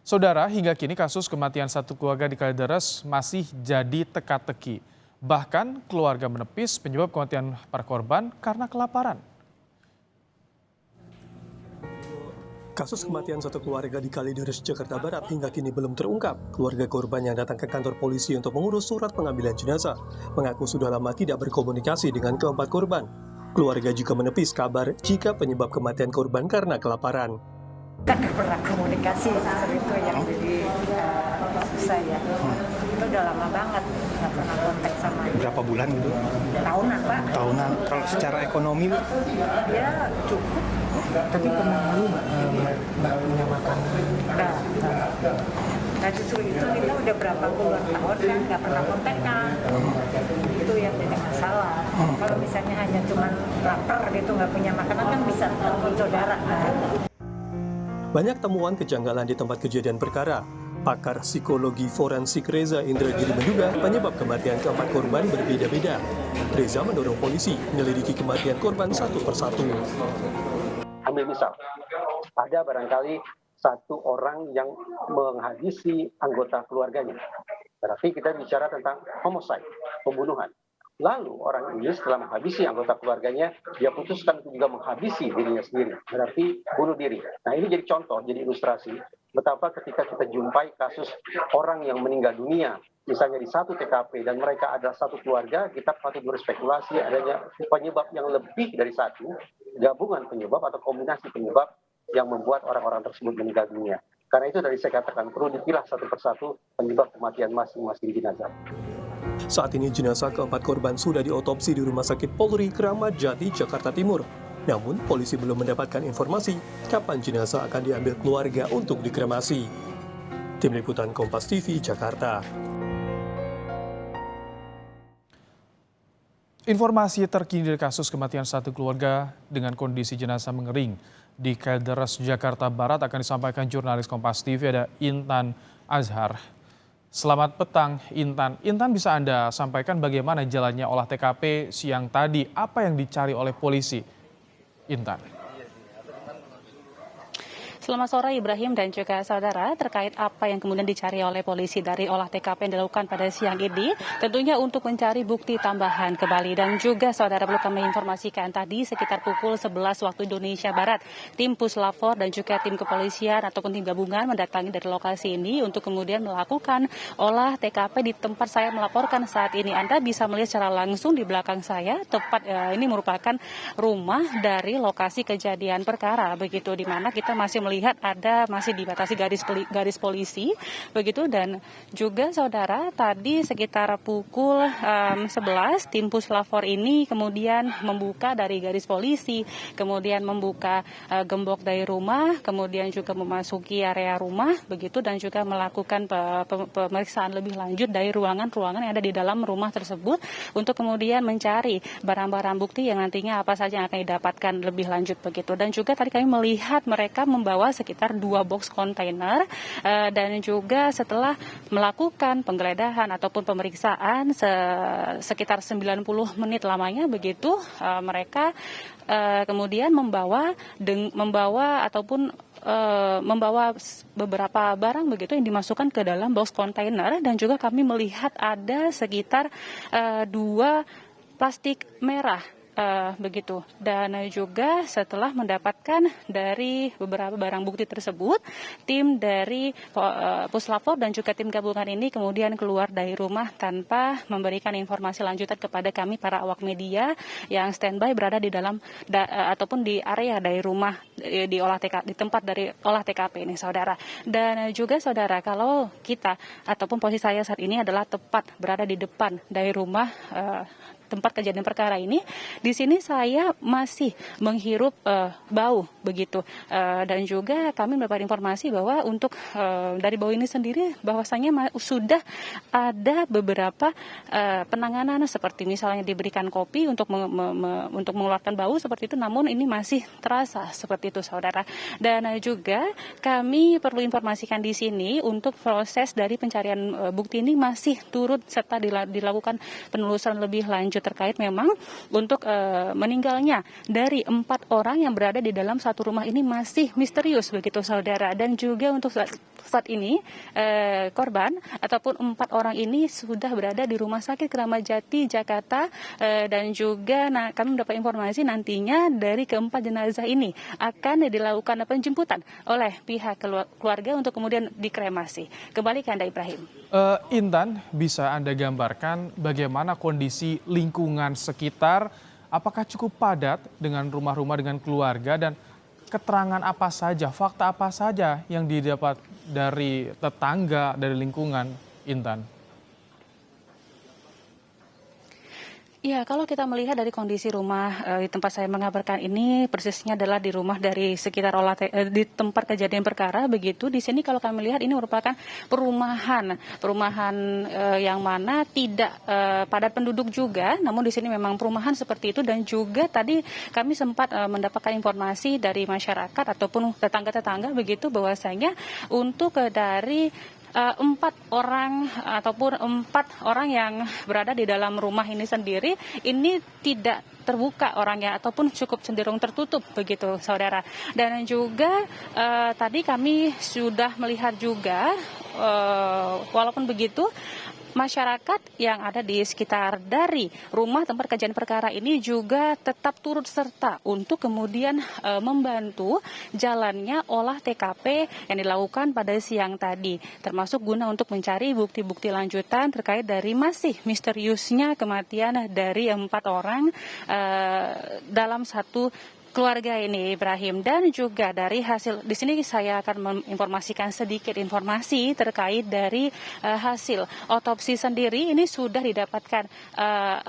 Saudara, hingga kini kasus kematian satu keluarga di Kalideres masih jadi teka-teki. Bahkan keluarga menepis penyebab kematian para korban karena kelaparan. Kasus kematian satu keluarga di Kalideres, Jakarta Barat hingga kini belum terungkap. Keluarga korban yang datang ke kantor polisi untuk mengurus surat pengambilan jenazah mengaku sudah lama tidak berkomunikasi dengan keempat korban. Keluarga juga menepis kabar jika penyebab kematian korban karena kelaparan. Kan nggak pernah komunikasi, justru itu yang jadi susah ya. Itu udah lama banget nggak pernah kontak sama dia. Berapa bulan gitu? Tahunan Pak. Tahunan. Kalau secara ekonomi Ya cukup. Tapi pernah lalu mbak punya makanan? Enggak. Nah justru itu kita udah berapa puluhan tahun kan nggak pernah kontekan. Itu yang jadi masalah. Kalau misalnya hanya cuma lapar gitu nggak punya makanan kan bisa telepon saudara kan. Banyak temuan kejanggalan di tempat kejadian perkara. Pakar psikologi forensik Reza Indragiri menduga penyebab kematian keempat korban berbeda-beda. Reza mendorong polisi menyelidiki kematian korban satu persatu. Ambil misal, ada barangkali satu orang yang menghabisi anggota keluarganya. Berarti kita bicara tentang homicide, pembunuhan. Lalu orang ini setelah menghabisi anggota keluarganya, dia putuskan untuk juga menghabisi dirinya sendiri. Berarti bunuh diri. Nah ini jadi contoh, jadi ilustrasi betapa ketika kita jumpai kasus orang yang meninggal dunia, misalnya di satu TKP dan mereka adalah satu keluarga, kita patut berspekulasi adanya penyebab yang lebih dari satu, gabungan penyebab atau kombinasi penyebab yang membuat orang-orang tersebut meninggal dunia. Karena itu tadi saya katakan perlu dipilah satu persatu penyebab kematian masing-masing jenazah. Saat ini jenazah keempat korban sudah diotopsi di Rumah Sakit Polri Kramat Jati, Jakarta Timur. Namun, polisi belum mendapatkan informasi kapan jenazah akan diambil keluarga untuk dikremasi. Tim Liputan Kompas TV, Jakarta. Informasi terkini dari kasus kematian satu keluarga dengan kondisi jenazah mengering di Kalideres, Jakarta Barat akan disampaikan jurnalis Kompas TV ada Intan Azhar. Selamat petang Intan. Intan, bisa Anda sampaikan bagaimana jalannya olah TKP siang tadi? Apa yang dicari oleh polisi? Intan. Selamat sore Ibrahim dan juga saudara, terkait apa yang kemudian dicari oleh polisi dari olah TKP yang dilakukan pada siang ini, tentunya untuk mencari bukti tambahan kembali. Dan juga saudara, perlu kami informasikan tadi sekitar pukul 11 waktu Indonesia Barat, tim Puslapor dan juga tim kepolisian ataupun tim gabungan mendatangi dari lokasi ini untuk kemudian melakukan olah TKP di tempat saya melaporkan saat ini. Anda bisa melihat secara langsung di belakang saya, tepat ini merupakan rumah dari lokasi kejadian perkara, begitu, di mana kita masih melihat masih dibatasi garis polisi, begitu. Dan juga saudara, tadi sekitar pukul 11 tim Puslapor ini kemudian membuka dari garis polisi, kemudian membuka gembok dari rumah, kemudian juga memasuki area rumah, begitu, dan juga melakukan pemeriksaan lebih lanjut dari ruangan-ruangan yang ada di dalam rumah tersebut untuk kemudian mencari barang-barang bukti yang nantinya apa saja yang akan didapatkan lebih lanjut, begitu. Dan juga tadi kami melihat mereka membawa sekitar 2 box kontainer dan juga setelah melakukan penggeledahan ataupun pemeriksaan sekitar 90 menit lamanya, begitu, mereka kemudian membawa beberapa barang, begitu, yang dimasukkan ke dalam box kontainer. Dan juga kami melihat ada sekitar 2 plastik merah, begitu. Dan juga setelah mendapatkan dari beberapa barang bukti tersebut, tim dari Puslapor dan juga tim gabungan ini kemudian keluar dari rumah tanpa memberikan informasi lanjutan kepada kami para awak media yang standby berada di dalam ataupun di area dari rumah di tempat dari olah TKP ini, saudara. Dan juga saudara, kalau kita ataupun posisi saya saat ini adalah tepat berada di depan dari rumah tempat kejadian perkara ini. Di sini saya masih menghirup bau, begitu. Dan juga kami mendapat informasi bahwa untuk dari bau ini sendiri bahwasanya sudah ada beberapa penanganan seperti misalnya diberikan kopi untuk mengeluarkan bau seperti itu, namun ini masih terasa seperti itu, saudara. Dan juga kami perlu informasikan di sini untuk proses dari pencarian bukti ini masih turut serta dilakukan penelusuran lebih lanjut, terkait memang untuk meninggalnya dari 4 orang yang berada di dalam satu rumah ini masih misterius begitu saudara, dan juga untuk saat ini korban ataupun 4 orang ini sudah berada di Rumah Sakit Keramat Jati Jakarta, dan juga kami mendapat informasi nantinya dari keempat jenazah ini akan dilakukan penjemputan oleh pihak keluarga untuk kemudian dikremasi. Kembali ke Anda Ibrahim. Intan, bisa Anda gambarkan bagaimana kondisi lingkungan sekitar? Apakah cukup padat dengan rumah-rumah dengan keluarga, dan keterangan apa saja, fakta apa saja yang didapat dari tetangga, dari lingkungan, Intan? Ya, kalau kita melihat dari kondisi rumah di tempat saya mengabarkan ini, persisnya adalah di rumah dari sekitar di tempat kejadian perkara begitu. Di sini kalau kami lihat ini merupakan perumahan yang mana tidak padat penduduk juga, namun di sini memang perumahan seperti itu. Dan juga tadi kami sempat mendapatkan informasi dari masyarakat ataupun tetangga-tetangga begitu, bahwasanya untuk dari 4 orang ataupun 4 orang yang berada di dalam rumah ini sendiri ini tidak terbuka orangnya ataupun cukup cenderung tertutup begitu saudara. Dan juga tadi kami sudah melihat juga walaupun begitu masyarakat yang ada di sekitar dari rumah tempat kejadian perkara ini juga tetap turut serta untuk kemudian membantu jalannya olah TKP yang dilakukan pada siang tadi, termasuk guna untuk mencari bukti-bukti lanjutan terkait dari masih misteriusnya kematian dari 4 orang dalam satu keluarga ini Ibrahim. Dan juga dari hasil di sini saya akan menginformasikan sedikit informasi terkait dari hasil otopsi sendiri. Ini sudah didapatkan 4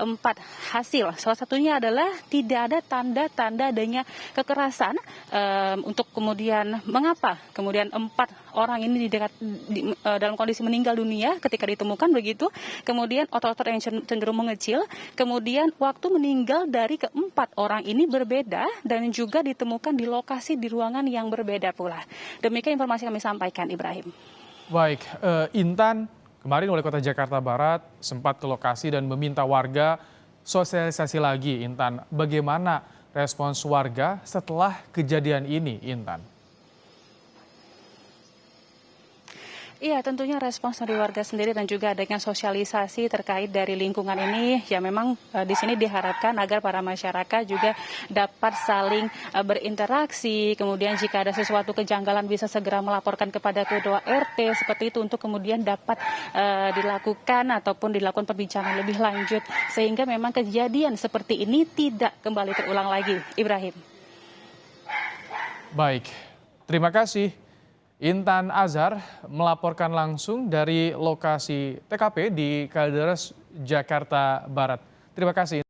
hasil. Salah satunya adalah tidak ada tanda-tanda adanya kekerasan, untuk kemudian mengapa kemudian 4 orang ini dalam kondisi meninggal dunia ketika ditemukan begitu. Kemudian otot-otot yang cenderung mengecil. Kemudian waktu meninggal dari keempat orang ini berbeda dan juga ditemukan di lokasi di ruangan yang berbeda pula. Demikian informasi kami sampaikan, Ibrahim. Baik, Intan, kemarin Wali Kota Jakarta Barat sempat ke lokasi dan meminta warga sosialisasi lagi. Intan, bagaimana respons warga setelah kejadian ini, Intan? Iya, tentunya respons dari warga sendiri dan juga adanya sosialisasi terkait dari lingkungan ini ya memang di sini diharapkan agar para masyarakat juga dapat saling berinteraksi, kemudian jika ada sesuatu kejanggalan bisa segera melaporkan kepada ketua RT seperti itu untuk kemudian dapat dilakukan ataupun dilakukan perbincangan lebih lanjut sehingga memang kejadian seperti ini tidak kembali terulang lagi. Ibrahim. Baik, terima kasih. Intan Azhar melaporkan langsung dari lokasi TKP di Kalideres, Jakarta Barat. Terima kasih.